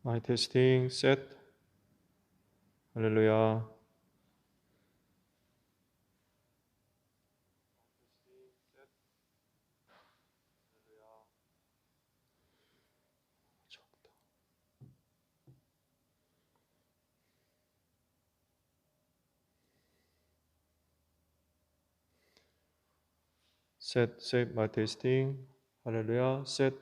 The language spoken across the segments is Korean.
마이 테스팅 셋. 할렐루야. 셋 마이 테스팅. 할렐루야. 셋.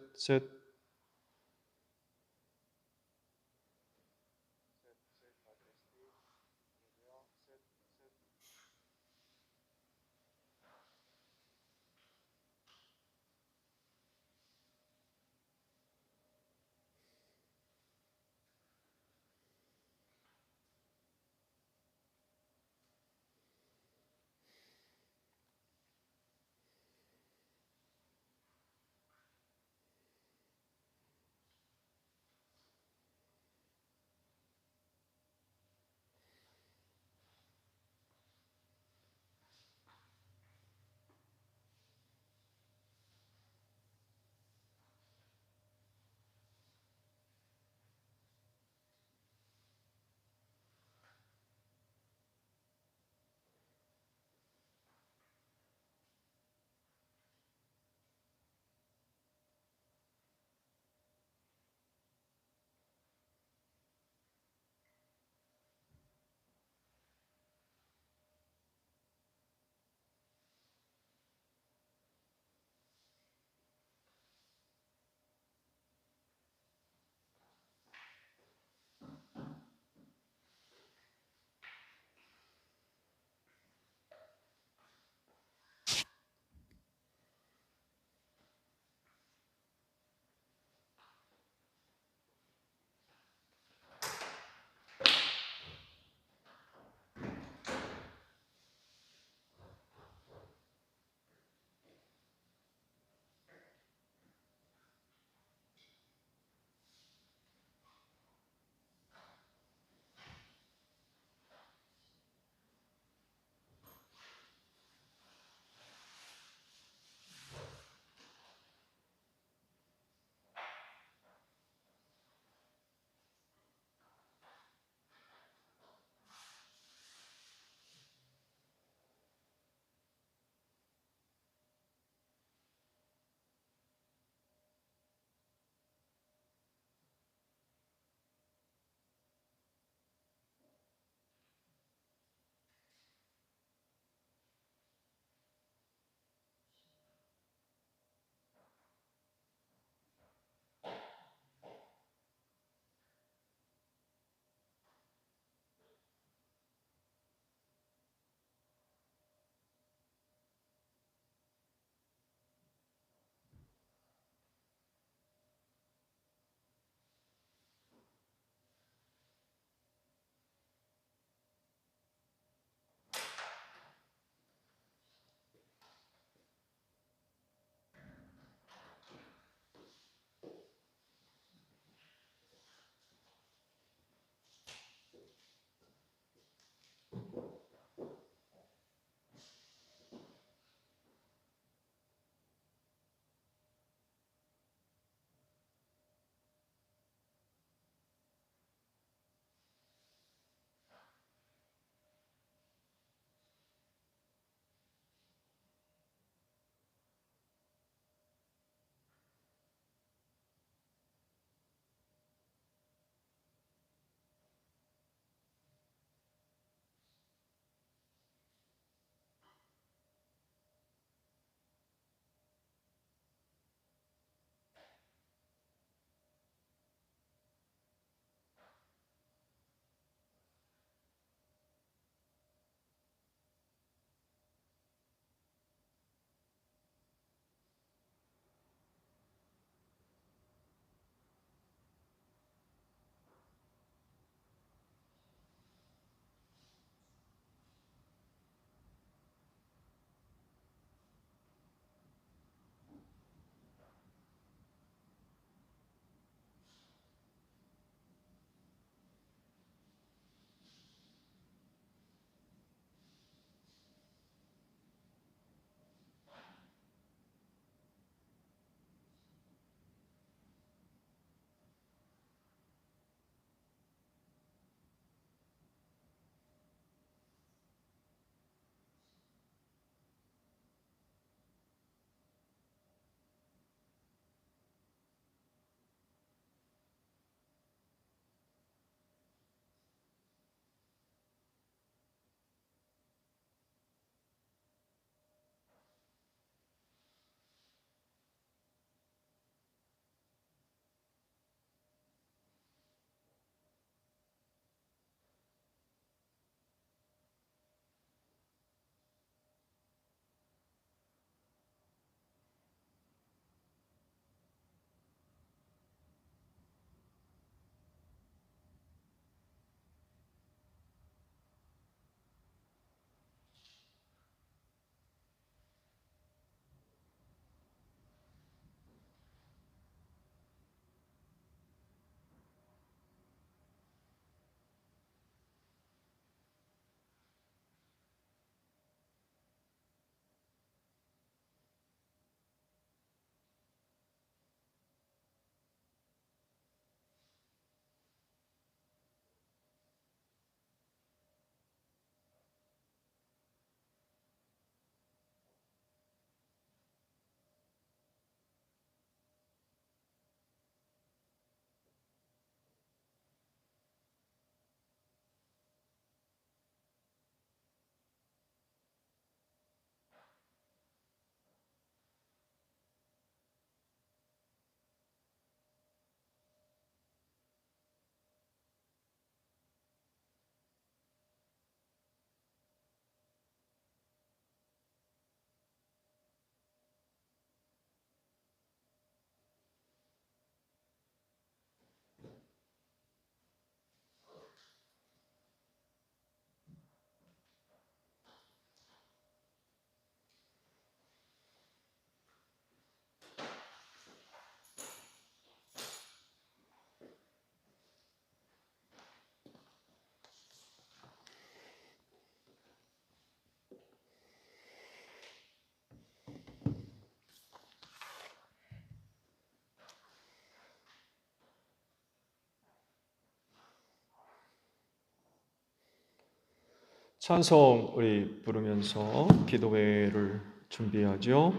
찬송 우리 부르면서 기도회를 준비하죠.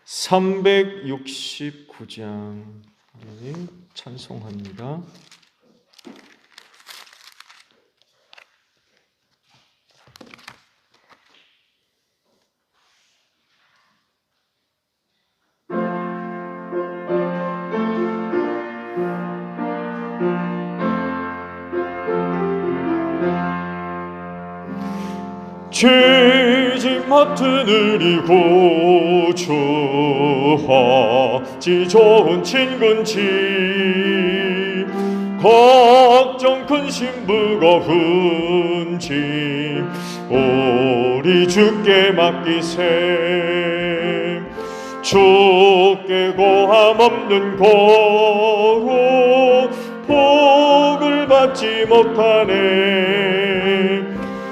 369장 우리 찬송합니다. 죄짐 맡은 의리 구주하지 좋은 친근지 걱정 근심 무거운 짐 우리 주께 맡기세. 주께 고함 없는 고로 복을 받지 못하네.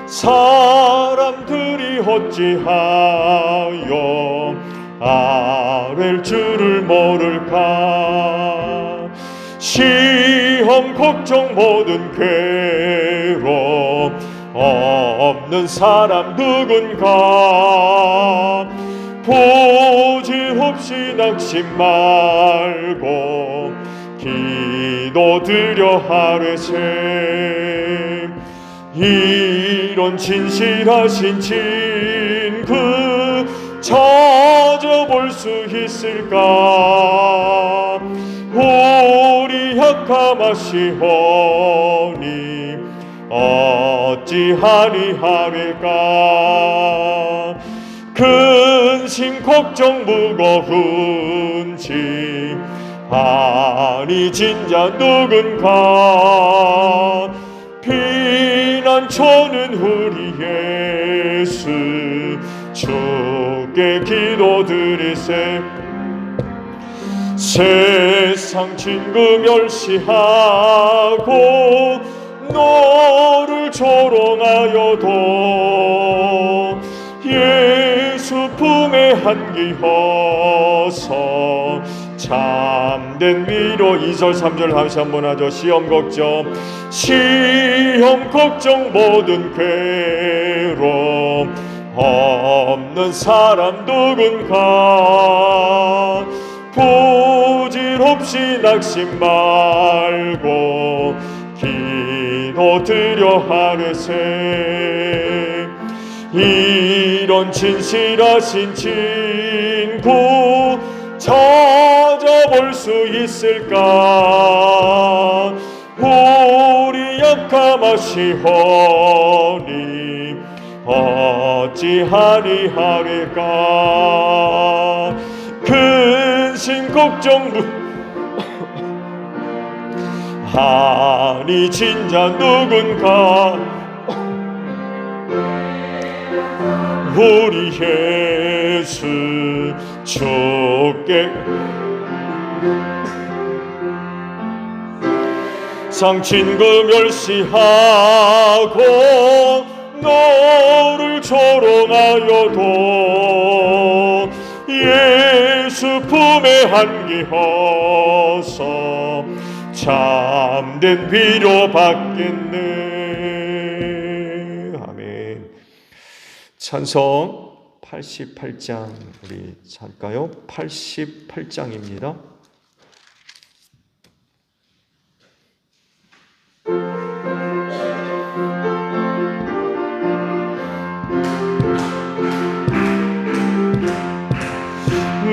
사람들이 어찌하여 아랠 줄을 모를까. 시험 걱정 모든 괴로움 없는 사람 누군가. 보질없이 낙심 말고 기도드려 하뢰세. 이런 진실하신 친구 찾아볼 수 있을까. 우리 약함하시오니 어찌하리 하릴까. 근심 걱정 무거운 짐 아니 진짜 누군가. 피난처는 우리 예수 주께 기도드리세. 세상 친구 멸시하고 너를 조롱하여도 예수 품에 안기어서 참된 위로. 2절 3절 다시 한번 하죠. 시험 걱정 모든 괴로움 없는 사람 누군가. 보질없이 낙심 말고 기도드려 하뢰세. 이런 진실하신 친구 찾아볼 수 있을까. 우리 약함하시오니 어찌하리 하릴까. 근심 걱정 아니 진짜 누군가. 우리 예수 주께 상친구 멸시하고 너를 조롱하여도 예수 품에 안기어서 참된 위로 받겠네. 아멘. 찬송 88장 우리 할까요? 88장입니다.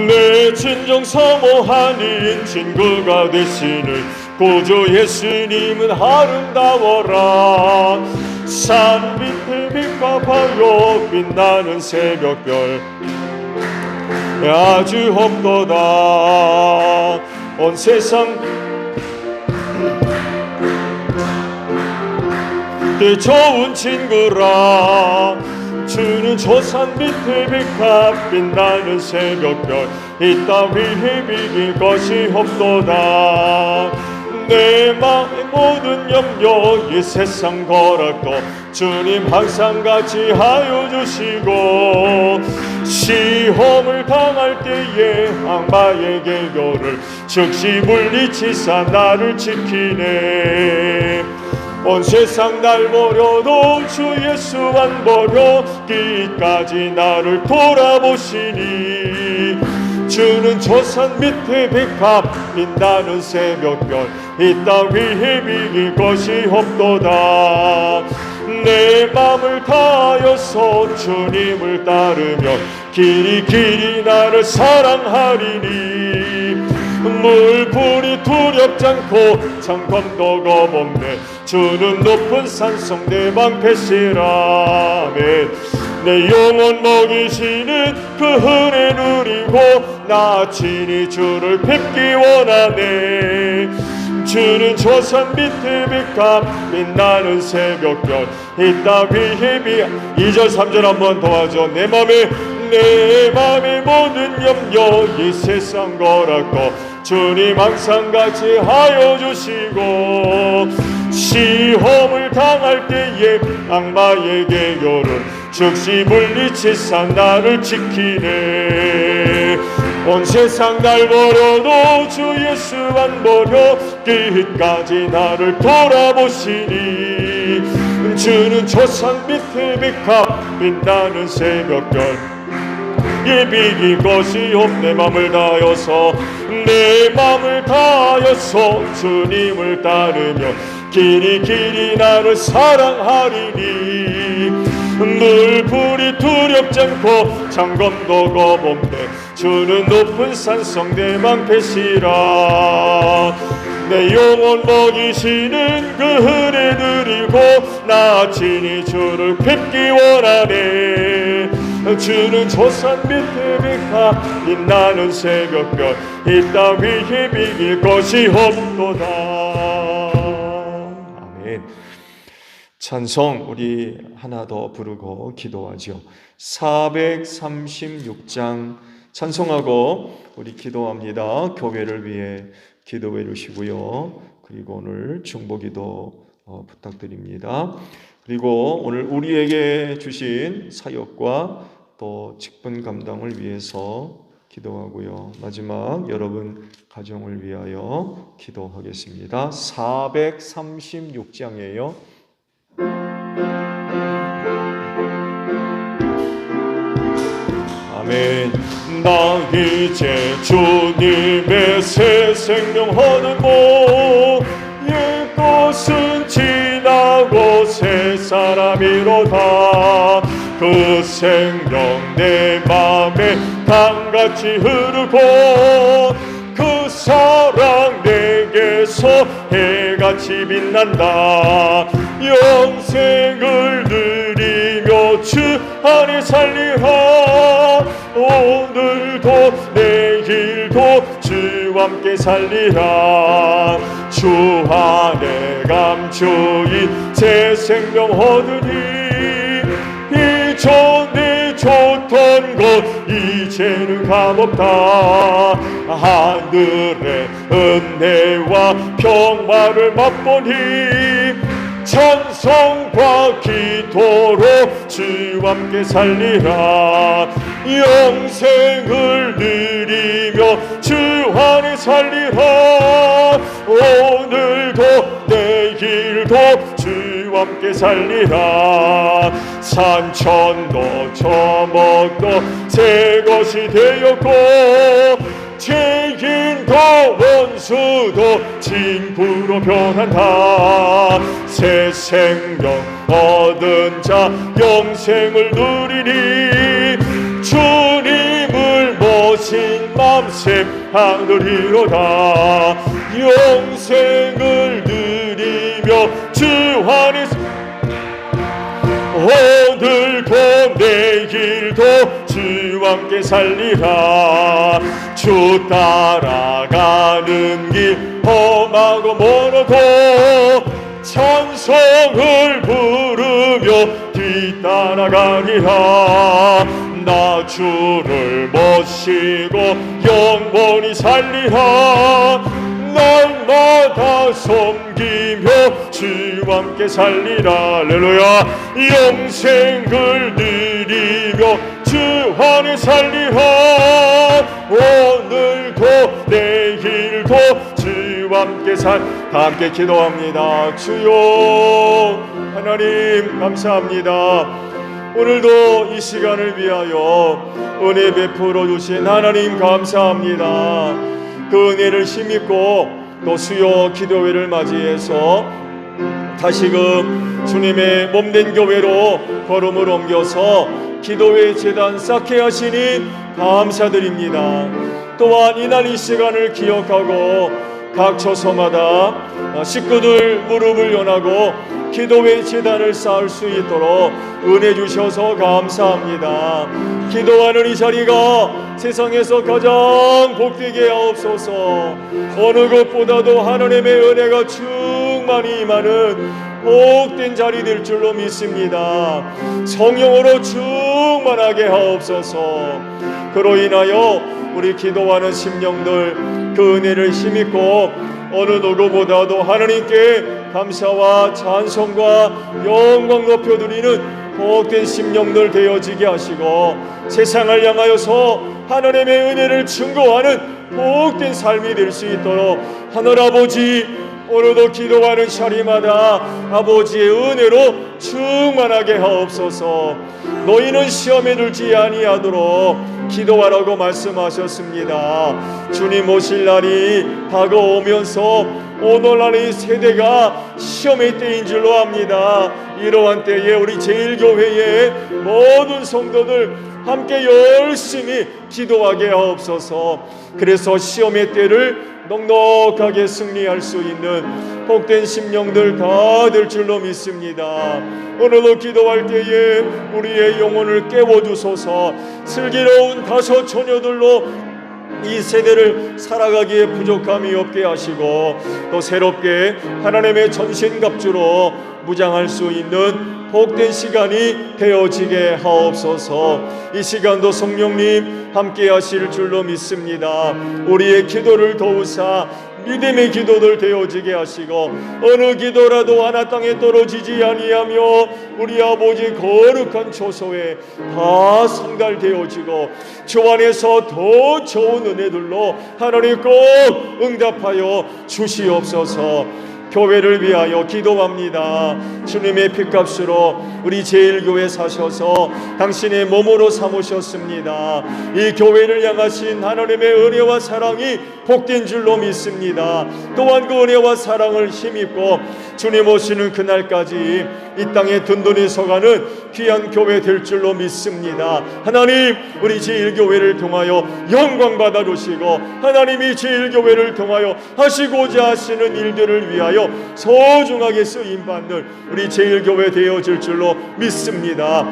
내 진정 사모하는 친구가 되시는 구주 예수님은 아름다워라. 산 밑에 빛과 바요 빛나는 새벽별 아주 없도다. 온 세상 때 좋은 친구라. 주는 저 산 밑에 빛과 빛나는 새벽별 이따위에 비길 것이 없도다. 내 마음의 모든 염려 이 세상 거락도 주님 항상 같이 하여 주시고. 시험을 당할 때에 악마의 계교를 즉시 물리치사 나를 지키네. 온 세상 날 버려도 주 예수 안 버려 끝까지 나를 돌아보시니 주는 저 산 밑에 백합 빛나는 새벽별 이 땅 위에 비길 것이 없도다. 내 맘을 다하여서 주님을 따르며 길이 나를 사랑하리니 물불이 두렵지 않고 창검도 겁없네 주는 높은 산성 내 방패시라멘. 내 영혼 먹이시는 그 은혜 누리고 나 친히 주를 뵙기 원하네. 주는 저 산 밑에 백합 빛나는 새벽별 이 땅 위에 비 2절 3절 한번 도와줘. 내 맘에 모든 염려 이 세상 거라고 주님 항상 같이 하여 주시고 시험을 당할 때에 악마에게 요른 즉시 물리치사 나를 지키네. 온 세상 날 버려도 주 예수 안 버려 끝까지 나를 돌아보시니 주는 저 산 밑에 백합 빛나는 새벽별 이 비길 것이 없네. 맘을 다하여서 내 맘을 다하여서 주님을 따르며 길이 나를 사랑하리니 물불이 두렵지 않고 창검도 겁없네 주는 높은 산성 내 방패시라. 내 영혼 먹이시는 그 은혜 누리고 나 친히 주를 뵙기 원하네. 주는 저 산 밑에 백합 빛나는 새벽별 이 땅 위에 비길 것이 없도다. 아멘. 찬송 우리 하나 더 부르고 기도하죠. 436장 찬송하고 우리 기도합니다. 교회를 위해 기도해 주시고요. 그리고 오늘 중보기도 부탁드립니다. 그리고 오늘 우리에게 주신 사역과 또 직분 감당을 위해서 기도하고요. 마지막 여러분 가정을 위하여 기도하겠습니다. 436장이에요. 아멘. 나 이제 주님의 새 생명 얻고 옛것은 지나고 새 사람이로다. 그 생명 내 맘에 강같이 흐르고 그 사랑 내게서 해같이 빛난다. 영생을 누리며 주 안에 살리라. 오늘도 내일도 주와 함께 살리라. 주 안에 감추인 새 생명 얻으니 이전에 줬던 것 이제는 값없다. 하늘의 은혜와 평화를 맛보니 찬송과 기도로 주와 함께 살리라. 영생을 누리며 주 안에 살리라. 오늘도 내일도 주와 함께 살리라. 산천도 저먹도 새 것이 되었고 죄인도 원수도 친구로 변한다. 새 생명 얻은 자 영생을 누리니 주님을 모신 맘새 하늘이로다. 영생을 누리며 주 안에 오늘도 내일도 주와 함께 살리라. 주 따라가는 길 험하고 멀어도 찬송을 부르며 뒤따라가리라. 나 주를 모시고 영원히 살리라. 날마다 섬기며 주와 함께 살리라. 할렐루야. 영생을 누리며 주 안에 살리라. 오늘도 내일도 주와 함께 다 함께 기도합니다. 주여 하나님 감사합니다. 오늘도 이 시간을 위하여 은혜 베풀어 주신 하나님 감사합니다. 그 은혜를 힘입고 또 수요 기도회를 맞이해서 다시금 주님의 몸된 교회로 걸음을 옮겨서 기도회 재단 쌓게 하시니 감사드립니다. 또한 이날 이 시간을 기억하고 각 처소마다 식구들 무릎을 연하고 기도회 재단을 쌓을 수 있도록 은혜 주셔서 감사합니다. 기도하는 이 자리가 세상에서 가장 복되게 하옵소서. 어느 것보다도 하나님의 은혜가 충만히 임하는 복된 자리 될 줄로 믿습니다. 성령으로 충만하게 하옵소서. 그로 인하여 우리 기도하는 심령들 그 은혜를 힘입고 어느 누구보다도 하나님께 감사와 찬송과 영광 높여드리는 복된 심령들 되어지게 하시고 세상을 향하여서 하나님의 은혜를 증거하는 복된 삶이 될 수 있도록 하늘아버지 오늘도 기도하는 자리마다 아버지의 은혜로 충만하게 하옵소서. 너희는 시험에 들지 아니하도록 기도하라고 말씀하셨습니다. 주님 오실 날이 다가오면서 오늘날의 세대가 시험의 때인 줄로 압니다. 이러한 때에 우리 제일교회의 모든 성도들 함께 열심히 기도하게 하옵소서. 그래서 시험의 때를 넉넉하게 승리할 수 있는 복된 심령들 다 될 줄로 믿습니다. 오늘도 기도할 때에 우리의 영혼을 깨워주소서. 슬기로운 다섯 처녀들로 이 세대를 살아가기에 부족함이 없게 하시고 또 새롭게 하나님의 전신갑주로 무장할 수 있는 복된 시간이 되어지게 하옵소서. 이 시간도 성령님 함께 하실 줄로 믿습니다. 우리의 기도를 도우사 믿음의 기도들 되어지게 하시고 어느 기도라도 하나 땅에 떨어지지 아니하며 우리 아버지 거룩한 초소에 다 상달되어지고 주 안에서 더 좋은 은혜들로 하나님 꼭 응답하여 주시옵소서. 교회를 위하여 기도합니다. 주님의 핏값으로 우리 제일교회 사셔서 당신의 몸으로 삼으셨습니다. 이 교회를 향하신 하나님의 은혜와 사랑이 복된 줄로 믿습니다. 또한 그 은혜와 사랑을 힘입고 주님 오시는 그날까지 이 땅에 든든히 서가는 귀한 교회 될 줄로 믿습니다. 하나님 우리 제일교회를 통하여 영광 받아 주시고 하나님이 제일교회를 통하여 하시고자 하시는 일들을 위하여 소중하게 쓰임받는 우리 제일교회 되어질 줄로 믿습니다.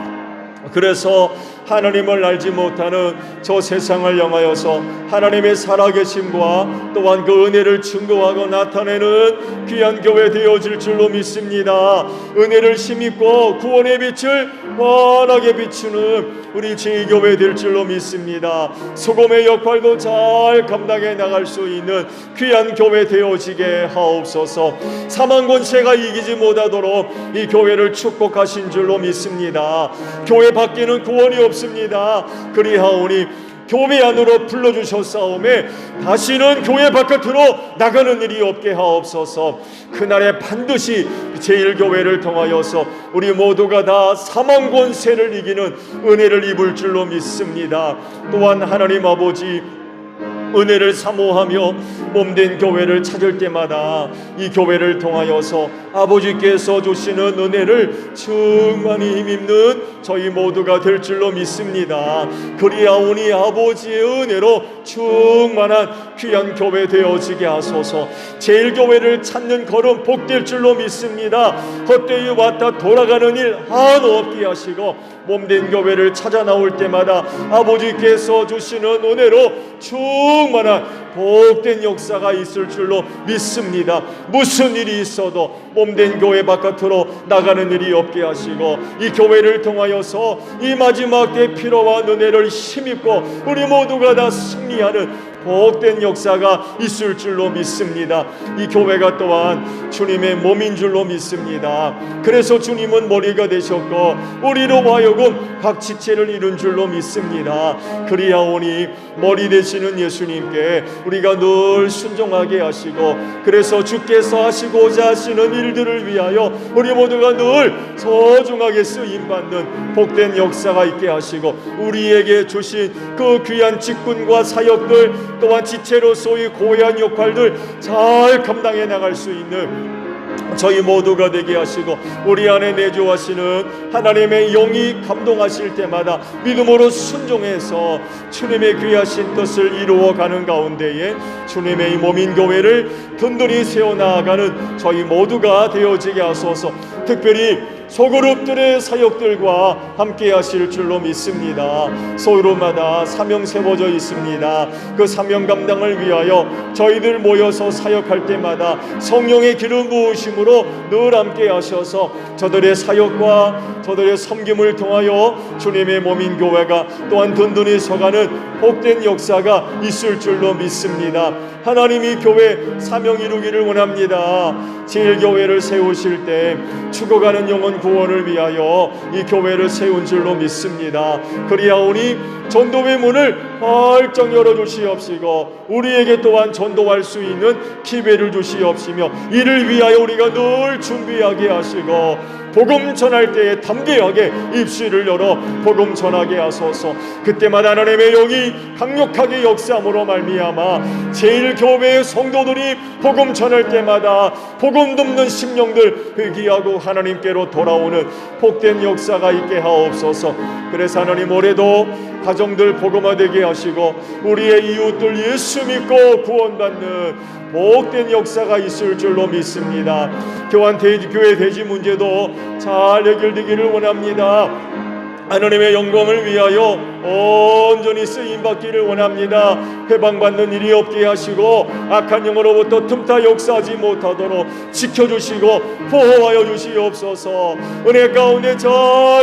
그래서 하나님을 알지 못하는 저 세상을 향하여서 하나님의 살아계심과 또한 그 은혜를 증거하고 나타내는 귀한 교회 되어질 줄로 믿습니다. 은혜를 힘입고 구원의 빛을 환하게 비추는 우리 제일교회 될 줄로 믿습니다. 소금의 역할도 잘 감당해 나갈 수 있는 귀한 교회 되어지게 하옵소서. 사망 권세가 이기지 못하도록 이 교회를 축복하신 줄로 믿습니다. 교회 밖에는 구원이 없습니다. 그리하오니 교회 안으로 불러주셨사오매 다시는 교회 바깥으로 나가는 일이 없게 하옵소서. 그날에 반드시 제일교회를 통하여서 우리 모두가 다 사망 권세를 이기는 은혜를 입을 줄로 믿습니다. 또한 하나님 아버지 은혜를 사모하며 몸된 교회를 찾을 때마다 이 교회를 통하여서 아버지께서 주시는 은혜를 충만히 힘입는 저희 모두가 될 줄로 믿습니다. 그리하오니 아버지의 은혜로 충만한 귀한 교회 되어지게 하소서. 제일교회를 찾는 걸음 복될 줄로 믿습니다. 헛되이 왔다 돌아가는 일 하나도 없게 하시고 몸된 교회를 찾아 나올 때마다 아버지께서 주시는 은혜로 충만한 복된 역사가 있을 줄로 믿습니다. 무슨 일이 있어도 몸된 교회 바깥으로 나가는 일이 없게 하시고 이 교회를 통하여서 이 마지막 때 필요한 은혜를 힘입고 우리 모두가 다 승리하는 복된 역사가 있을 줄로 믿습니다. 이 교회가 또한 주님의 몸인 줄로 믿습니다. 그래서 주님은 머리가 되셨고 우리로 하여금 각 지체를 이룬 줄로 믿습니다. 그리하오니 머리 되시는 예수님께 우리가 늘 순종하게 하시고, 그래서 주께서 하시고자 하시는 일들을 위하여 우리 모두가 늘 소중하게 쓰임받는 복된 역사가 있게 하시고, 우리에게 주신 그 귀한 직분과 사역들 또한 지체로서의 고귀한 역할들 잘 감당해 나갈 수 있는 저희 모두가 되게 하시고, 우리 안에 내주하시는 하나님의 영이 감동하실 때마다 믿음으로 순종해서 주님의 귀하신 뜻을 이루어가는 가운데에 주님의 몸인 교회를 든든히 세워나가는 저희 모두가 되어지게 하소서. 특별히 소그룹들의 사역들과 함께 하실 줄로 믿습니다. 소그룹마다 사명 세워져 있습니다. 그 사명 감당을 위하여 저희들 모여서 사역할 때마다 성령의 기름 부으심으로 늘 함께 하셔서 저들의 사역과 저들의 섬김을 통하여 주님의 몸인 교회가 또한 든든히 서가는 복된 역사가 있을 줄로 믿습니다. 하나님이 교회 사명 이루기를 원합니다. 제1교회를 세우실 때 죽어가는 영혼 구원을 위하여 이 교회를 세운 줄로 믿습니다. 그리하오니 전도의 문을 활짝 열어주시옵시고 우리에게 또한 전도할 수 있는 기회를 주시옵시며 이를 위하여 우리가 늘 준비하게 하시고 복음 전할 때에 담대하게 입술을 열어 복음 전하게 하소서. 그때마다 하나님의 영이 강력하게 역사함으로 말미암아 제1교회의 성도들이 복음 전할 때마다 복음 듣는 심령들 회개하고 하나님께로 돌아오는 복된 역사가 있게 하옵소서. 그래서 하나님 올해도 가정들 복음화되게 하시고 우리의 이웃들 예수 믿고 구원받는 복된 역사가 있을 줄로 믿습니다. 교회 대지 문제도 잘 해결되기를 원합니다. 하나님의 영광을 위하여 온전히 쓰임받기를 원합니다. 해방받는 일이 없게 하시고 악한 영으로부터 틈타 역사하지 못하도록 지켜주시고 보호하여 주시옵소서. 은혜 가운데 잘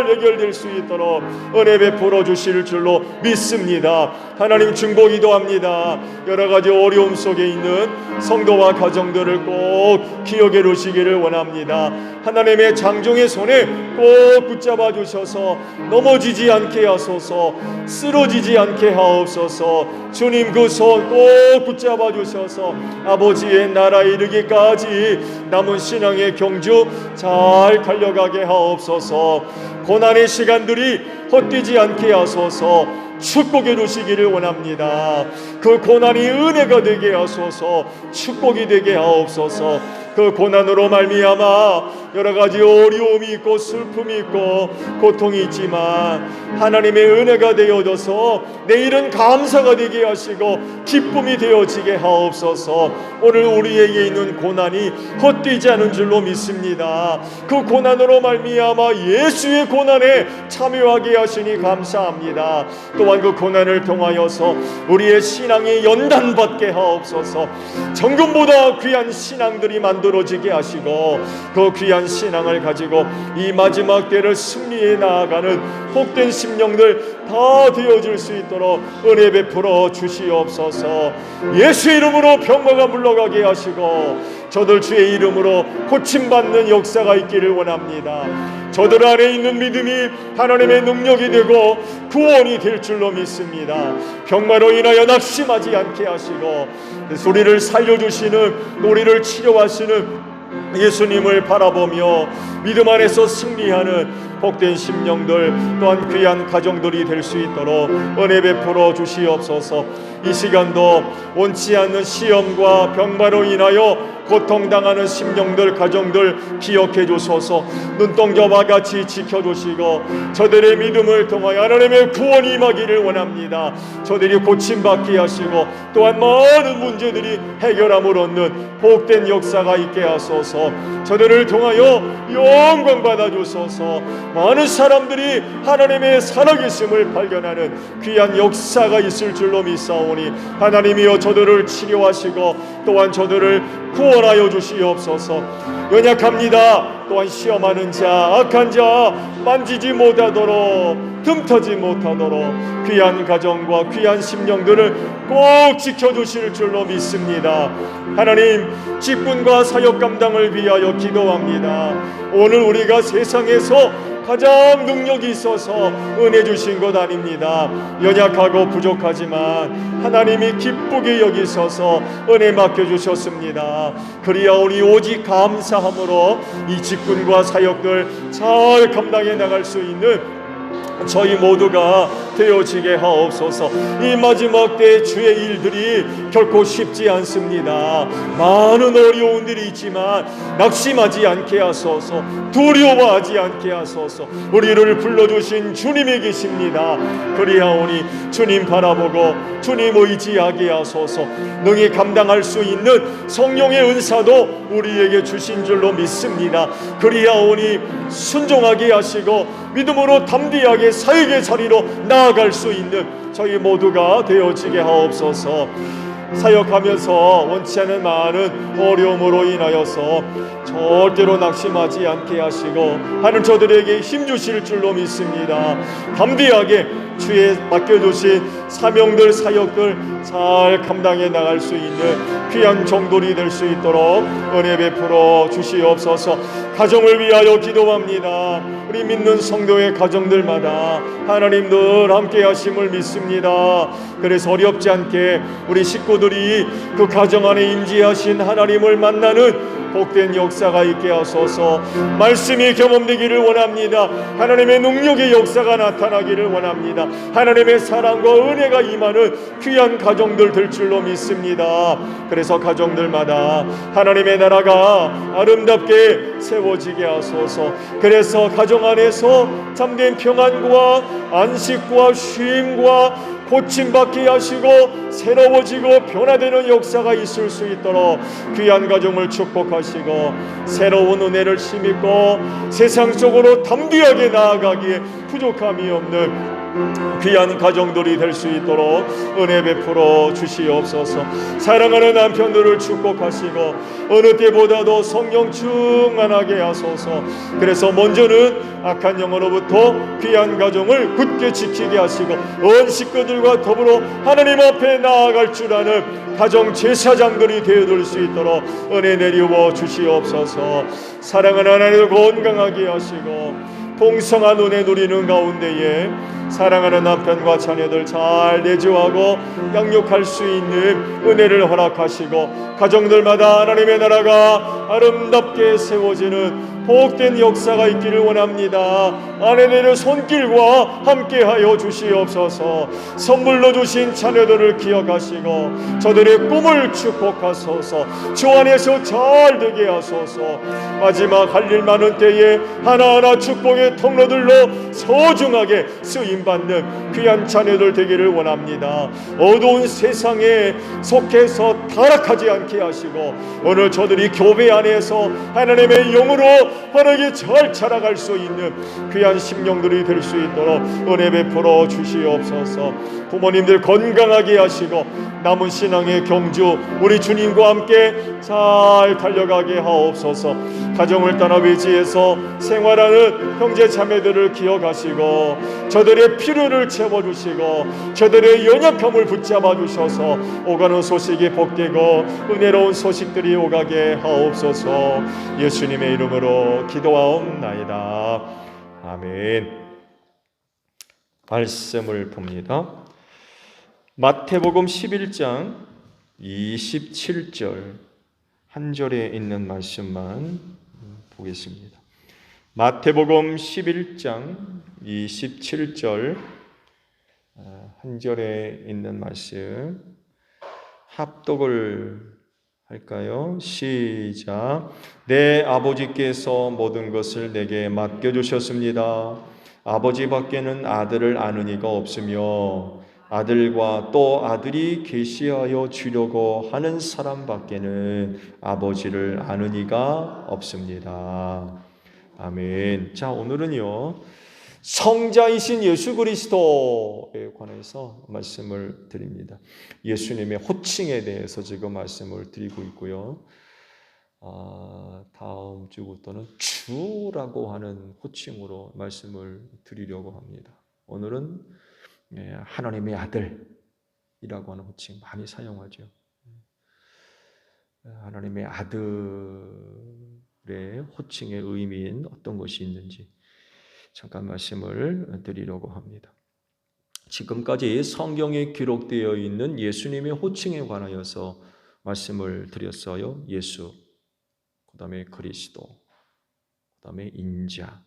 해결될 수 있도록 은혜 베풀어 주실 줄로 믿습니다. 하나님 중보기도 합니다. 여러가지 어려움 속에 있는 성도와 가정들을 꼭 기억해 주시기를 원합니다. 하나님의 장종의 손에 꼭 붙잡아 주셔서 넘어지지 않게 하소서. 쓰러지지 않게 하옵소서. 주님 그 손 꼭 붙잡아 주셔서 아버지의 나라에 이르기까지 남은 신앙의 경주 잘 달려가게 하옵소서. 고난의 시간들이 헛되지 않게 하소서. 축복해 주시기를 원합니다. 그 고난이 은혜가 되게 하소서. 축복이 되게 하옵소서. 그 고난으로 말미암아 여러가지 어려움이 있고 슬픔이 있고 고통이 있지만 하나님의 은혜가 되어져서 내일은 감사가 되게 하시고 기쁨이 되어지게 하옵소서. 오늘 우리에게 있는 고난이 헛되지 않은 줄로 믿습니다. 그 고난으로 말미암아 예수의 고난에 참여하게 하시니 감사합니다. 또한 그 고난을 통하여서 우리의 신앙이 연단받게 하옵소서. 정금보다 귀한 신앙들이 만들어지게 하시고 그 귀한 신앙을 가지고 이 마지막 때를 승리해 나아가는 복된 심령들 다 되어질 수 있도록 은혜 베풀어 주시옵소서. 예수 이름으로 병마가 물러가게 하시고 저들 주의 이름으로 고침받는 역사가 있기를 원합니다. 저들 안에 있는 믿음이 하나님의 능력이 되고 구원이 될 줄로 믿습니다. 병마로 인하여 낙심하지 않게 하시고 우리를 살려주시는 우리를 치료하시는 예수님을 바라보며 믿음 안에서 승리하는 복된 심령들 또한 귀한 가정들이 될 수 있도록 은혜 베풀어 주시옵소서. 이 시간도 원치 않는 시험과 병마로 인하여 고통당하는 심령들 가정들 기억해 주소서. 눈동자와 같이 지켜주시고 저들의 믿음을 통하여 하나님의 구원이 임하기를 원합니다. 저들이 고침받게 하시고 또한 많은 문제들이 해결함을 얻는 복된 역사가 있게 하소서. 저들을 통하여 영광 받아 주소서. 많은 사람들이 하나님의 살아계심을 발견하는 귀한 역사가 있을 줄로 믿사오니 하나님이여 저들을 치료하시고 또한 저들을 구원 구원하여 주시옵소서. 연약합니다. 또한 시험하는 자, 악한 자 만지지 못하도록, 틈터지 못하도록 귀한 가정과 귀한 심령들을 꼭 지켜주실 줄로 믿습니다. 하나님, 직분과 사역 감당을 위하여 기도합니다. 오늘 우리가 세상에서 가장 능력이 있어서 은혜 주신 것 아닙니다. 연약하고 부족하지만 하나님이 기쁘게 여기셔서 은혜 맡겨주셨습니다. 그리하오니 오직 감사함으로 이 직분과 사역들 잘 감당해 나갈 수 있는 저희 모두가 되어지게 하옵소서. 이 마지막 때 주의 일들이 결코 쉽지 않습니다. 많은 어려운 일이 있지만 낙심하지 않게 하소서. 두려워하지 않게 하소서. 우리를 불러주신 주님이 계십니다. 그리하오니 주님 바라보고 주님 의지하게 하소서. 능히 감당할 수 있는 성령의 은사도 우리에게 주신 줄로 믿습니다. 그리하오니 순종하게 하시고 믿음으로 담대하게 사역의 자리로 나아갈 수 있는 저희 모두가 되어지게 하옵소서. 사역하면서 원치 않은 많은 어려움으로 인하여서 절대로 낙심하지 않게 하시고 하는 저들에게 힘주실 줄로 믿습니다. 담대하게 주의 맡겨주신 사명들, 사역들 잘 감당해 나갈 수 있는 귀한 종들이 될 수 있도록 은혜 베풀어 주시옵소서. 가정을 위하여 기도합니다. 우리 믿는 성도의 가정들마다 하나님 늘 함께 하심을 믿습니다. 그래서 어렵지 않게 우리 식구들이 그 가정 안에 임재하신 하나님을 만나는 복된 역사가 있게 하소서. 말씀이 경험되기를 원합니다. 하나님의 능력의 역사가 나타나기를 원합니다. 하나님의 사랑과 은혜가 임하는 귀한 가정들 될 줄로 믿습니다. 그래서 가정들마다 하나님의 나라가 아름답게 세워지게 하소서. 그래서 가정 안에서 참된 평안과 안식과 쉼과 고침받게 하시고 새로워지고 변화되는 역사가 있을 수 있도록 귀한 가정을 축복하시고 새로운 은혜를 힘입고 세상 속으로 담대하게 나아가기에 부족함이 없는 귀한 가정들이 될 수 있도록 은혜 베풀어 주시옵소서. 사랑하는 남편들을 축복하시고 어느 때보다도 성령 충만하게 하소서. 그래서 먼저는 악한 영으로부터 귀한 가정을 굳게 지키게 하시고 온 식구들과 더불어 하나님 앞에 나아갈 줄 아는 가정 제사장들이 되어줄 수 있도록 은혜 내리워 주시옵소서. 사랑하는 하나님을 건강하게 하시고 풍성한 은혜 누리는 가운데에 사랑하는 남편과 자녀들 잘 내조하고 양육할 수 있는 은혜를 허락하시고 가정들마다 하나님의 나라가 아름답게 세워지는 복된 역사가 있기를 원합니다. 아내들의 손길과 함께하여 주시옵소서. 선물로 주신 자녀들을 기억하시고 저들의 꿈을 축복하소서. 주 안에서 잘 되게 하소서. 마지막 할 일 많은 때에 하나하나 축복의 통로들로 소중하게 쓰임받는 귀한 자녀들 되기를 원합니다. 어두운 세상에 속해서 타락하지 않게 하시고 오늘 저들이 교회 안에서 하나님의 영으로 바르게 잘 자라갈 수 있는 귀한 심령들이 될 수 있도록 은혜 베풀어 주시옵소서. 부모님들 건강하게 하시고 남은 신앙의 경주 우리 주님과 함께 잘 달려가게 하옵소서. 가정을 떠나 외지에서 생활하는 형제 자매들을 기억하시고 저들의 필요를 채워주시고 저들의 연약함을 붙잡아 주셔서 오가는 소식이 복되고 은혜로운 소식들이 오가게 하옵소서. 예수님의 이름으로 기도하옵나이다. 아멘. 말씀을 봅니다. 마태복음 11장 27절 한 절에 있는 말씀만 보겠습니다. 마태복음 11장 27절 한 절에 있는 말씀 합독을 할까요? 시작. 내 아버지께서 모든 것을 내게 맡겨주셨습니다. 아버지밖에는 아들을 아는 이가 없으며 아들과 또 아들이 계시하여 주려고 하는 사람밖에는 아버지를 아는 이가 없습니다. 아멘. 자, 오늘은요 성자이신 예수 그리스도에 관해서 말씀을 드립니다. 예수님의 호칭에 대해서 지금 말씀을 드리고 있고요. 다음 주부터는 주라고 하는 호칭으로 말씀을 드리려고 합니다. 오늘은 하나님의 아들이라고 하는 호칭 많이 사용하죠. 하나님의 아들의 호칭의 의미인 어떤 것이 있는지 잠깐 말씀을 드리려고 합니다. 지금까지 성경에 기록되어 있는 예수님의 호칭에 관하여서 말씀을 드렸어요. 예수, 그 다음에 그리스도, 그 다음에 인자,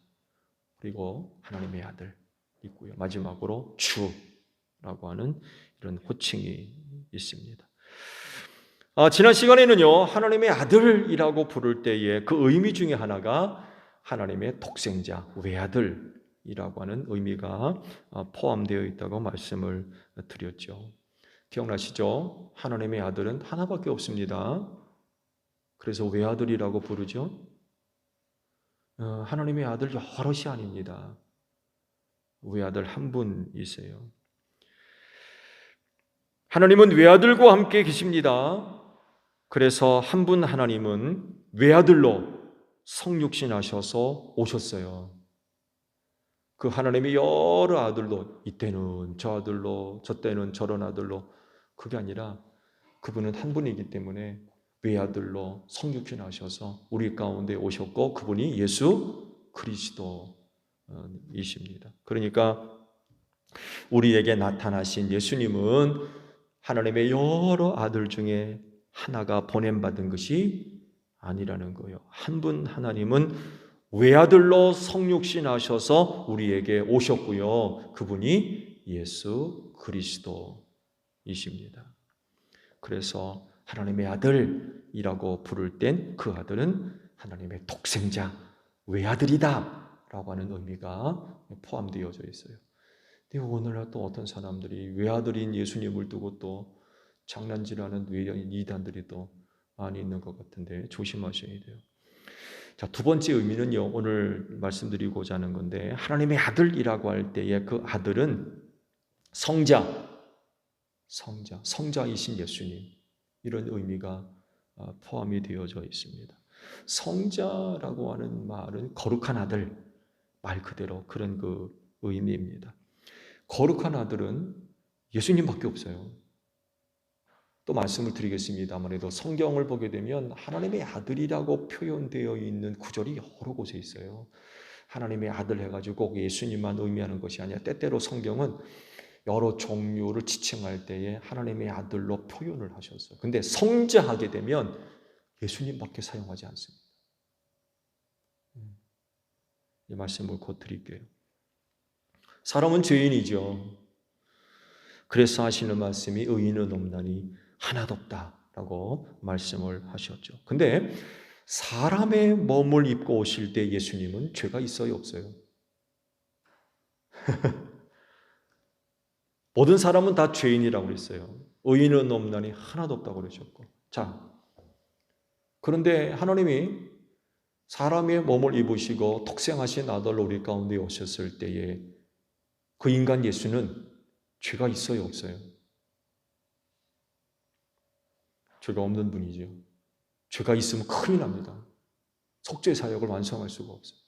그리고 하나님의 아들 있고요. 마지막으로 주라고 하는 이런 호칭이 있습니다. 지난 시간에는요, 하나님의 아들이라고 부를 때에 그 의미 중에 하나가 하나님의 독생자, 외아들이라고 하는 의미가 포함되어 있다고 말씀을 드렸죠. 기억나시죠? 하나님의 아들은 하나밖에 없습니다. 그래서 외아들이라고 부르죠. 하나님의 아들 여럿이 아닙니다. 외아들 한 분이세요. 하나님은 외아들과 함께 계십니다. 그래서 한 분 하나님은 외아들로 성육신하셔서 오셨어요. 그 하나님의 여러 아들로, 이때는 저 아들로, 저 때는 저런 아들로, 그게 아니라 그분은 한 분이기 때문에 외아들로 성육신하셔서 우리 가운데 오셨고, 그분이 예수 그리스도이십니다. 그러니까 우리에게 나타나신 예수님은 하나님의 여러 아들 중에 하나가 보냄받은 것이 아니라는 거예요. 한 분 하나님은 외아들로 성육신하셔서 우리에게 오셨고요. 그분이 예수 그리스도이십니다. 그래서 하나님의 아들이라고 부를 땐 그 아들은 하나님의 독생자, 외아들이다 라고 하는 의미가 포함되어져 있어요. 근데 오늘날 또 어떤 사람들이 외아들인 예수님을 두고 또 장난질하는 외인 이단들이 또 많이 있는 것 같은데 조심하셔야 돼요. 자, 두 번째 의미는요, 오늘 말씀드리고자 하는 건데, 하나님의 아들이라고 할 때의 그 아들은 성자이신 예수님, 이런 의미가 포함이 되어져 있습니다. 성자라고 하는 말은 거룩한 아들, 말 그대로 그런 그 의미입니다. 거룩한 아들은 예수님밖에 없어요. 또 말씀을 드리겠습니다. 아무래도 성경을 보게 되면 하나님의 아들이라고 표현되어 있는 구절이 여러 곳에 있어요. 하나님의 아들 해가지고 꼭 예수님만 의미하는 것이 아니라 때때로 성경은 여러 종류를 지칭할 때에 하나님의 아들로 표현을 하셨어요. 근데 성자하게 되면 예수님밖에 사용하지 않습니다. 이 말씀을 곧 드릴게요. 사람은 죄인이죠. 그래서 하시는 말씀이 의인은 없나니 하나도 없다라고 말씀을 하셨죠. 근데 사람의 몸을 입고 오실 때 예수님은 죄가 있어요, 없어요? 모든 사람은 다 죄인이라고 그랬어요. 의인은 없나니 하나도 없다고 그러셨고. 자, 그런데 하나님이 사람의 몸을 입으시고 독생하신 아들로 우리 가운데 오셨을 때에 그 인간 예수는 죄가 있어요, 없어요? 죄가 없는 분이죠. 죄가 있으면 큰일 납니다. 속죄 사역을 완성할 수가 없어요.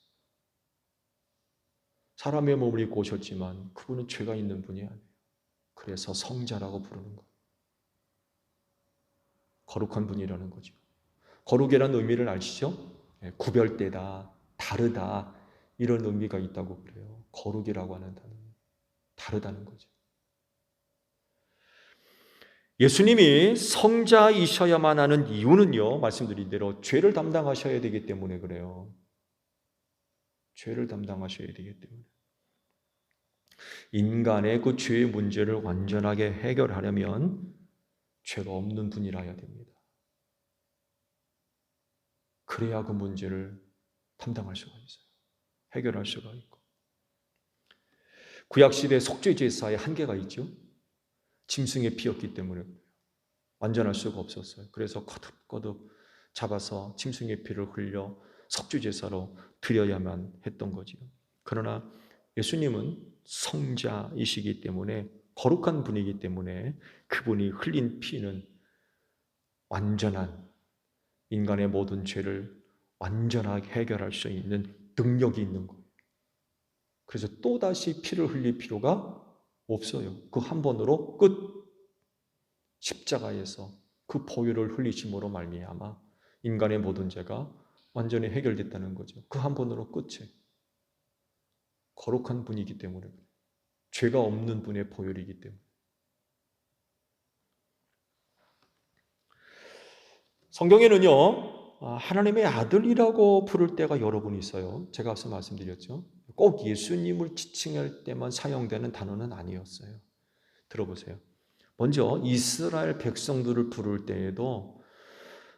사람의 몸을 입고 오셨지만 그분은 죄가 있는 분이 아니에요. 그래서 성자라고 부르는 거예요. 거룩한 분이라는 거죠. 거룩이라는 의미를 아시죠? 구별되다, 다르다, 이런 의미가 있다고 그래요. 거룩이라고 하는 단어는 다르다는 거죠. 예수님이 성자이셔야만 하는 이유는요, 말씀드린 대로 죄를 담당하셔야 되기 때문에 그래요. 죄를 담당하셔야 되기 때문에. 인간의 그 죄의 문제를 완전하게 해결하려면 죄가 없는 분이라야 됩니다. 그래야 그 문제를 담당할 수가 있어요. 해결할 수가 있고. 구약시대 속죄 제사의 한계가 있죠. 짐승의 피였기 때문에 완전할 수가 없었어요. 그래서 거듭거듭 잡아서 짐승의 피를 흘려 속죄 제사로 드려야만 했던 거죠. 그러나 예수님은 성자이시기 때문에, 거룩한 분이기 때문에 그분이 흘린 피는 완전한 인간의 모든 죄를 완전하게 해결할 수 있는 능력이 있는 거예요. 그래서 또다시 피를 흘릴 필요가 없어요. 그 한 번으로 끝. 십자가에서 그 보혈을 흘리심으로 말미암아 인간의 모든 죄가 완전히 해결됐다는 거죠. 그 한 번으로 끝이에요. 거룩한 분이기 때문에 그래요. 죄가 없는 분의 보혈이기 때문에. 성경에는요, 하나님의 아들이라고 부를 때가 여러 번 있어요. 제가 앞서 말씀드렸죠. 꼭 예수님을 지칭할 때만 사용되는 단어는 아니었어요. 들어보세요. 먼저 이스라엘 백성들을 부를 때에도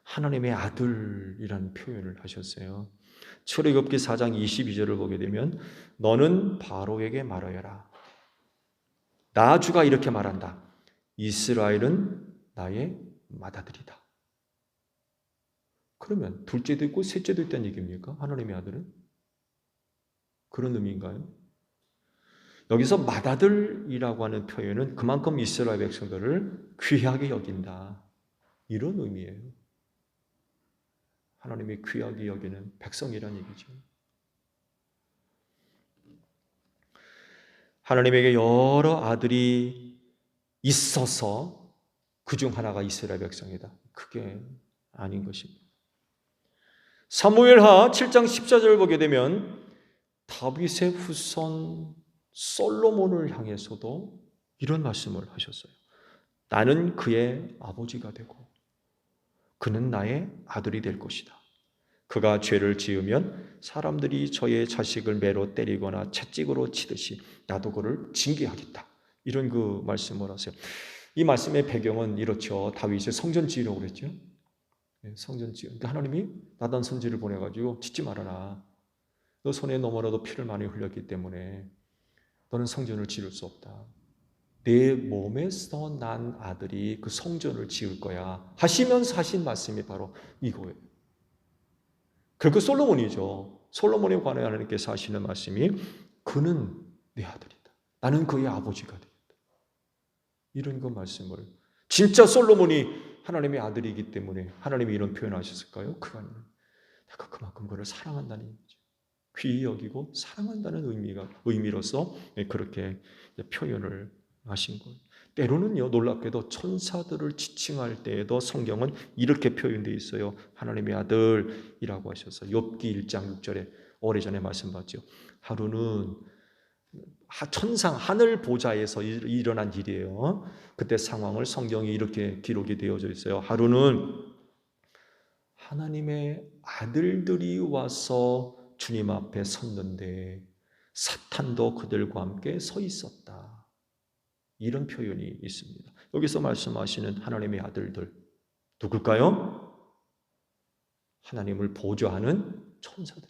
하나님의 아들이라는 표현을 하셨어요. 출애굽기 4장 22절을 보게 되면 너는 바로에게 말하여라. 나 주가 이렇게 말한다. 이스라엘은 나의 맏아들이다. 그러면 둘째도 있고 셋째도 있다는 얘기입니까? 하나님의 아들은? 그런 의미인가요? 여기서 맏아들이라고 하는 표현은 그만큼 이스라엘 백성들을 귀하게 여긴다. 이런 의미예요. 하나님이 귀하게 여기는 백성이란 얘기죠. 하나님에게 여러 아들이 있어서 그중 하나가 이스라엘 백성이다. 그게 아닌 것입니다. 사무엘하 7장 14절을 보게 되면 다윗의 후손 솔로몬을 향해서도 이런 말씀을 하셨어요. 나는 그의 아버지가 되고 그는 나의 아들이 될 것이다. 그가 죄를 지으면 사람들이 저의 자식을 매로 때리거나 채찍으로 치듯이 나도 그를 징계하겠다. 이런 그 말씀을 하세요. 이 말씀의 배경은 이렇죠. 다윗이 성전 지으려고 그랬죠. 성전 지으. 그러니까 하나님이 나단 선지를 보내가지고 짓지 말아라. 너 손에 넘어라도 피를 많이 흘렸기 때문에 너는 성전을 지을 수 없다. 내 몸에서 난 아들이 그 성전을 지을 거야. 하시면서 하신 말씀이 바로 이거예요. 그리고 솔로몬이죠. 솔로몬에 관해 하나님께서 하시는 말씀이 그는 내 아들이다. 나는 그의 아버지가 되겠다. 이런 그 말씀을 진짜 솔로몬이 하나님의 아들이기 때문에 하나님이 이런 표현을 하셨을까요? 그가 아니라 내가 그만큼 그를 사랑한다는 얘기죠. 귀히 여기고 사랑한다는 의미로서 그렇게 표현을 하신 거예요. 때로는요, 놀랍게도 천사들을 지칭할 때에도 성경은 이렇게 표현되어 있어요. 하나님의 아들이라고 하셔서 욥기 1장 6절에 오래전에 말씀받죠. 하루는 천상 하늘 보좌에서 일어난 일이에요. 그때 상황을 성경이 이렇게 기록이 되어져 있어요. 하루는 하나님의 아들들이 와서 주님 앞에 섰는데 사탄도 그들과 함께 서 있었다. 이런 표현이 있습니다. 여기서 말씀하시는 하나님의 아들들 누굴까요? 하나님을 보좌하는 천사들.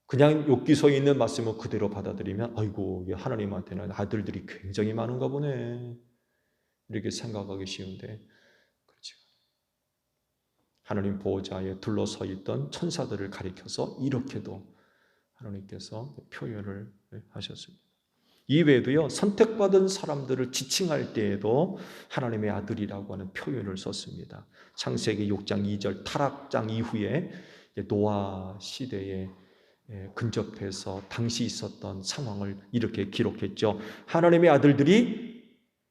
그냥 욥기서에 있는 말씀을 그대로 받아들이면 아이고 하나님한테는 아들들이 굉장히 많은가 보네 이렇게 생각하기 쉬운데 그렇죠. 하나님 보호자에 둘러서 있던 천사들을 가리켜서 이렇게도 하나님께서 표현을 하셨습니다. 이외에도요, 선택받은 사람들을 지칭할 때에도 하나님의 아들이라고 하는 표현을 썼습니다. 창세기 6장 2절 타락장 이후에 노아 시대에 근접해서 당시 있었던 상황을 이렇게 기록했죠. 하나님의 아들들이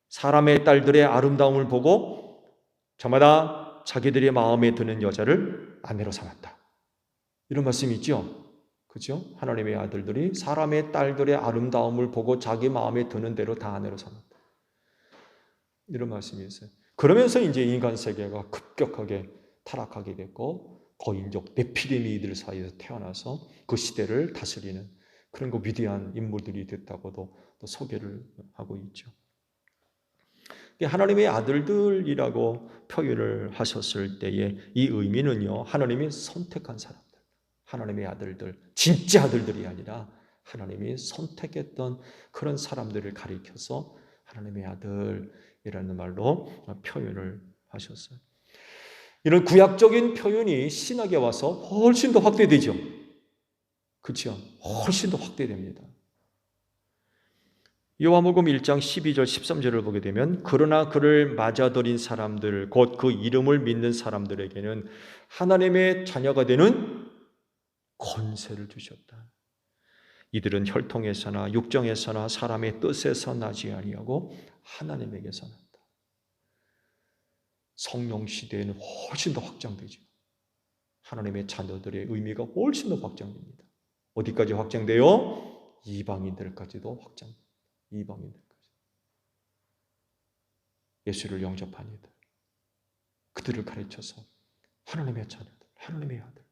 사람의 딸들의 아름다움을 보고 저마다 자기들의 마음에 드는 여자를 아내로 삼았다. 이런 말씀이 있죠. 그렇죠? 하나님의 아들들이 사람의 딸들의 아름다움을 보고 자기 마음에 드는 대로 다 아내로 삼았다. 이런 말씀이 있어요. 그러면서 이제 인간 세계가 급격하게 타락하게 됐고 거인족 네피림이 이들 사이에서 태어나서 그 시대를 다스리는 그런 그 위대한 인물들이 됐다고도 또 소개를 하고 있죠. 하나님의 아들들이라고 표현을 하셨을 때의 이 의미는요, 하나님이 선택한 사람들, 하나님의 아들들, 진짜 아들들이 아니라 하나님이 선택했던 그런 사람들을 가리켜서 하나님의 아들이라는 말로 표현을 하셨어요. 이런 구약적인 표현이 신약에 와서 훨씬 더 확대되죠. 그렇죠? 훨씬 더 확대됩니다. 요한복음 1장 12절 13절을 보게 되면 그러나 그를 맞아들인 사람들 곧 그 이름을 믿는 사람들에게는 하나님의 자녀가 되는 권세를 주셨다. 이들은 혈통에서나 육정에서나 사람의 뜻에서 나지 아니하고 하나님에게서 난다. 성령 시대에는 훨씬 더 확장되죠. 하나님의 자녀들의 의미가 훨씬 더 확장됩니다. 어디까지 확장돼요? 이방인들까지도 확장됩니다. 이방인들까지. 예수를 영접한 이들, 그들을 가르쳐서 하나님의 자녀들, 하나님의 아들들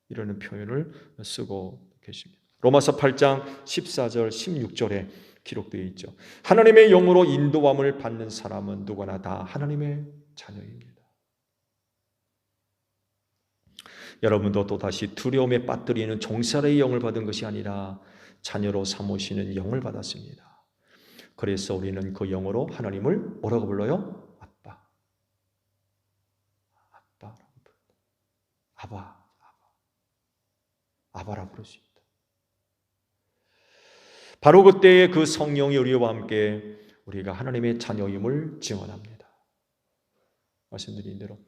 이라는 표현을 쓰고 계십니다. 로마서 8장 14절 16절에 기록되어 있죠. 하나님의 영으로 인도함을 받는 사람은 누구나 다 하나님의 자녀입니다. 여러분도 또다시 두려움에 빠뜨리는 종살이의 영을 받은 것이 아니라 자녀로 삼으시는 영을 받았습니다. 그래서 우리는 그 영으로 하나님을 뭐라고 불러요? 아빠. 아빠라고 불러요. 아바라고 부를 수 있다. 바로 그때의 그 성령이 우리와 함께 우리가 하나님의 자녀임을 증언합니다. 말씀드린 대로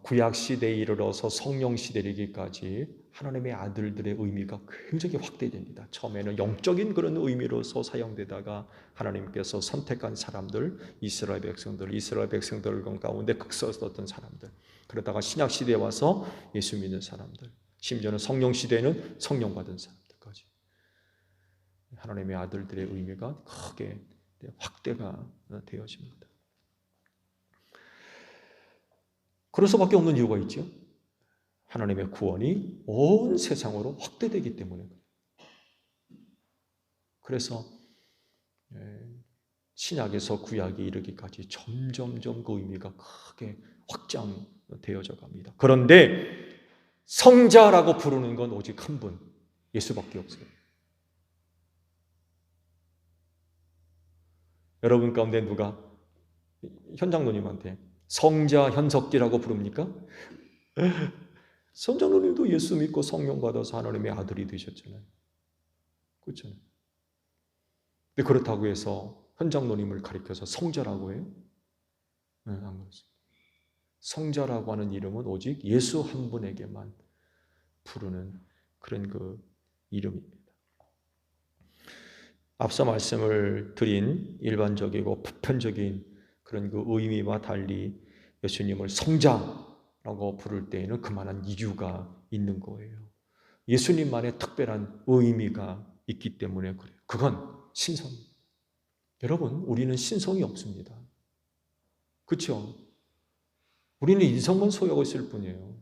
구약 시대에 이르러서 성령 시대에 이르기까지 하나님의 아들들의 의미가 굉장히 확대됩니다. 처음에는 영적인 그런 의미로서 사용되다가 하나님께서 선택한 사람들, 이스라엘 백성들 가운데 극성스러웠던 사람들, 그러다가 신약 시대에 와서 예수 믿는 사람들, 심지어는 성령 시대에는 성령 받은 사람들까지 하나님의 아들들의 의미가 크게 확대가 되어집니다. 그럴 수밖에 없는 이유가 있죠. 하나님의 구원이 온 세상으로 확대되기 때문에. 그래서 신약에서 구약에 이르기까지 점점점 그 의미가 크게 확장되어져 갑니다. 그런데 성자라고 부르는 건 오직 한 분, 예수밖에 없어요. 여러분 가운데 누가 현장로님한테 성자 현석기라고 부릅니까? 선장로님도 예수 믿고 성령 받아서 하나님의 아들이 되셨잖아요. 그렇잖아요. 근데 그렇다고 해서 현장로님을 가리켜서 성자라고 해요? 네, 안 그렇습니다. 성자라고 하는 이름은 오직 예수 한 분에게만 부르는 그런 그 이름입니다. 앞서 말씀을 드린 일반적이고 보편적인 그런 그 의미와 달리 예수님을 성자라고 부를 때에는 그만한 이유가 있는 거예요. 예수님만의 특별한 의미가 있기 때문에 그래요. 그건 신성입니다. 여러분, 우리는 신성이 없습니다. 그렇죠? 우리는 인성만 소유하고 있을 뿐이에요.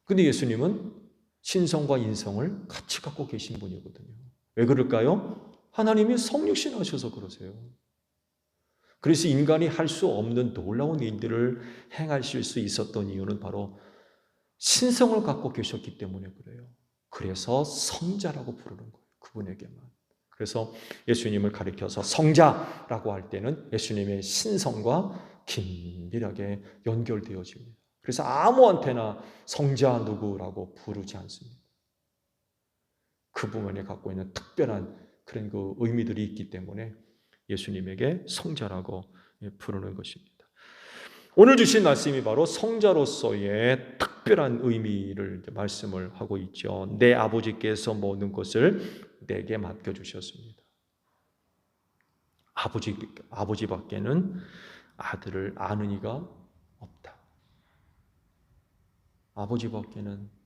근데 예수님은 신성과 인성을 같이 갖고 계신 분이거든요. 왜 그럴까요? 하나님이 성육신 하셔서 그러세요. 그래서 인간이 할 수 없는 놀라운 일들을 행하실 수 있었던 이유는 바로 신성을 갖고 계셨기 때문에 그래요. 그래서 성자라고 부르는 거예요. 그분에게만. 그래서 예수님을 가리켜서 성자라고 할 때는 예수님의 신성과 긴밀하게 연결되어집니다. 그래서 아무한테나 성자 누구라고 부르지 않습니다. 그 부분에 갖고 있는 특별한 그런 그 의미들이 있기 때문에 예수님에게 성자라고 부르는 것입니다. 오늘 주신 말씀이 바로 성자로서의 특별한 의미를 말씀을 하고 있죠. 내 아버지께서 모든 것을 내게 맡겨주셨습니다. 아버지밖에는 아들을 아는 이가 없다. 아버지밖에는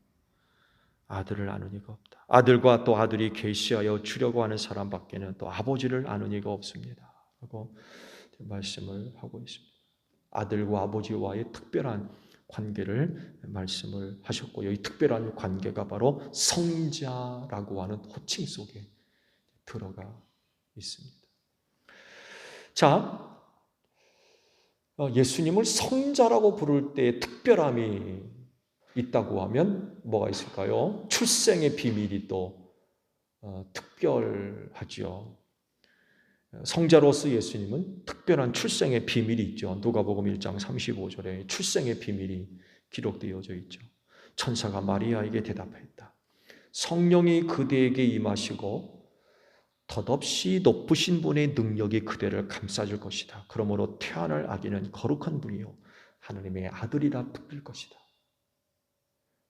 아들을 아는 이가 없다. 아들과 또 아들이 계시하여 주려고 하는 사람밖에는 또 아버지를 아는 이가 없습니다. 라고 말씀을 하고 있습니다. 아들과 아버지와의 특별한 관계를 말씀을 하셨고요. 이 특별한 관계가 바로 성자라고 하는 호칭 속에 들어가 있습니다. 자, 예수님을 성자라고 부를 때의 특별함이 있다고 하면 뭐가 있을까요? 출생의 비밀이 또 특별하죠. 성자로서 예수님은 특별한 출생의 비밀이 있죠. 누가복음 1장 35절에 출생의 비밀이 기록되어져 있죠. 천사가 마리아에게 대답했다. 성령이 그대에게 임하시고 덧없이 높으신 분의 능력이 그대를 감싸줄 것이다. 그러므로 태어날 아기는 거룩한 분이요 하나님의 아들이라 부를 것이다.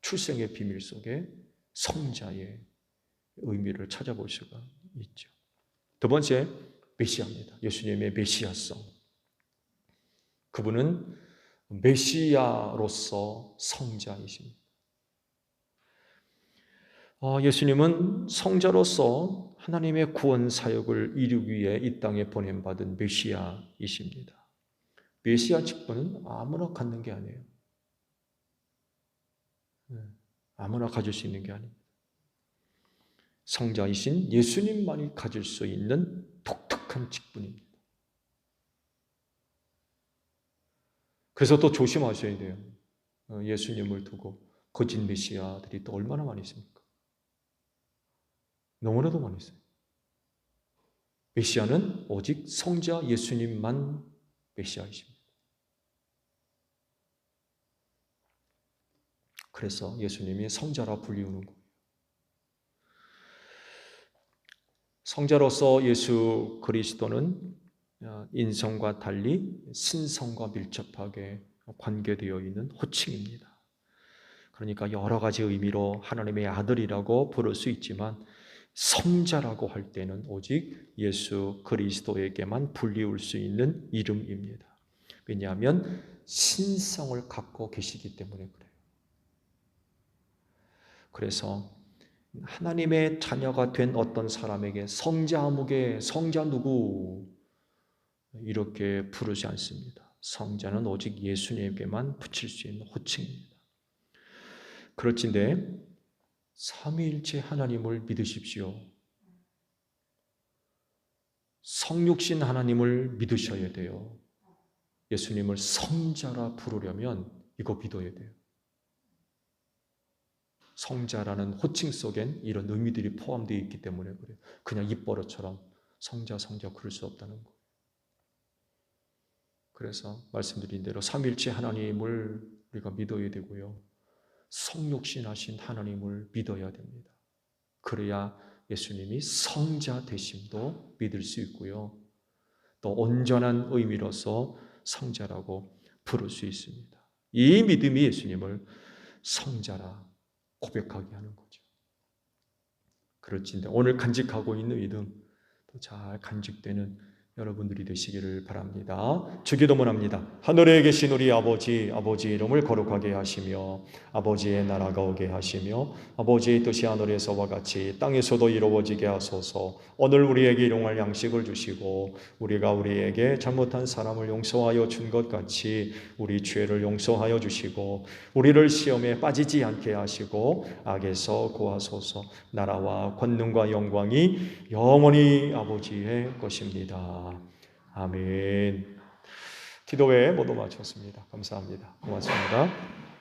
출생의 비밀 속에 성자의 의미를 찾아볼 수가 있죠. 두 번째, 메시아입니다. 예수님의 메시아성. 그분은 메시아로서 성자이십니다. 예수님은 성자로서 하나님의 구원 사역을 이루기 위해 이 땅에 보냄받은 메시아이십니다. 메시아 직분은 아무나 갖는 게 아니에요. 아무나 가질 수 있는 게 아닙니다. 성자이신 예수님만이 가질 수 있는 독특한 직분입니다. 그래서 또 조심하셔야 돼요. 예수님을 두고 거짓 메시아들이 또 얼마나 많이 있습니까? 너무나도 많이 있어요. 메시아는 오직 성자 예수님만 메시아이십니다. 그래서 예수님이 성자라 불리우는 거예요. 성자로서 예수 그리스도는 인성과 달리 신성과 밀접하게 관계되어 있는 호칭입니다. 그러니까 여러 가지 의미로 하나님의 아들이라고 부를 수 있지만 성자라고 할 때는 오직 예수 그리스도에게만 불리울 수 있는 이름입니다. 왜냐하면 신성을 갖고 계시기 때문에 그래요. 그래서 하나님의 자녀가 된 어떤 사람에게 성자 아무개, 성자 누구 이렇게 부르지 않습니다. 성자는 오직 예수님에게만 붙일 수 있는 호칭입니다. 그렇진데 삼위일체 하나님을 믿으십시오. 성육신 하나님을 믿으셔야 돼요. 예수님을 성자라 부르려면 이거 믿어야 돼요. 성자라는 호칭 속엔 이런 의미들이 포함되어 있기 때문에 그래요. 그냥 입버릇처럼 성자 그럴 수 없다는 거예요. 그래서 말씀드린 대로 삼위일체 하나님을 우리가 믿어야 되고요. 성육신하신 하나님을 믿어야 됩니다. 그래야 예수님이 성자 되심도 믿을 수 있고요. 또 온전한 의미로서 성자라고 부를 수 있습니다. 이 믿음이 예수님을 성자라 고백하게 하는 거죠. 그렇지인데 오늘 간직하고 있는 믿음 또 잘 간직되는 여러분들이 되시기를 바랍니다. 주기도문합니다. 하늘에 계신 우리 아버지 이름을 거룩하게 하시며 아버지의 나라가 오게 하시며 아버지의 뜻이 하늘에서와 같이 땅에서도 이루어지게 하소서. 오늘 우리에게 일용할 양식을 주시고 우리가 우리에게 잘못한 사람을 용서하여 준 것 같이 우리 죄를 용서하여 주시고 우리를 시험에 빠지지 않게 하시고 악에서 구하소서. 나라와 권능과 영광이 영원히 아버지의 것입니다. 아멘. 기도회 모두 마쳤습니다. 감사합니다. 고맙습니다.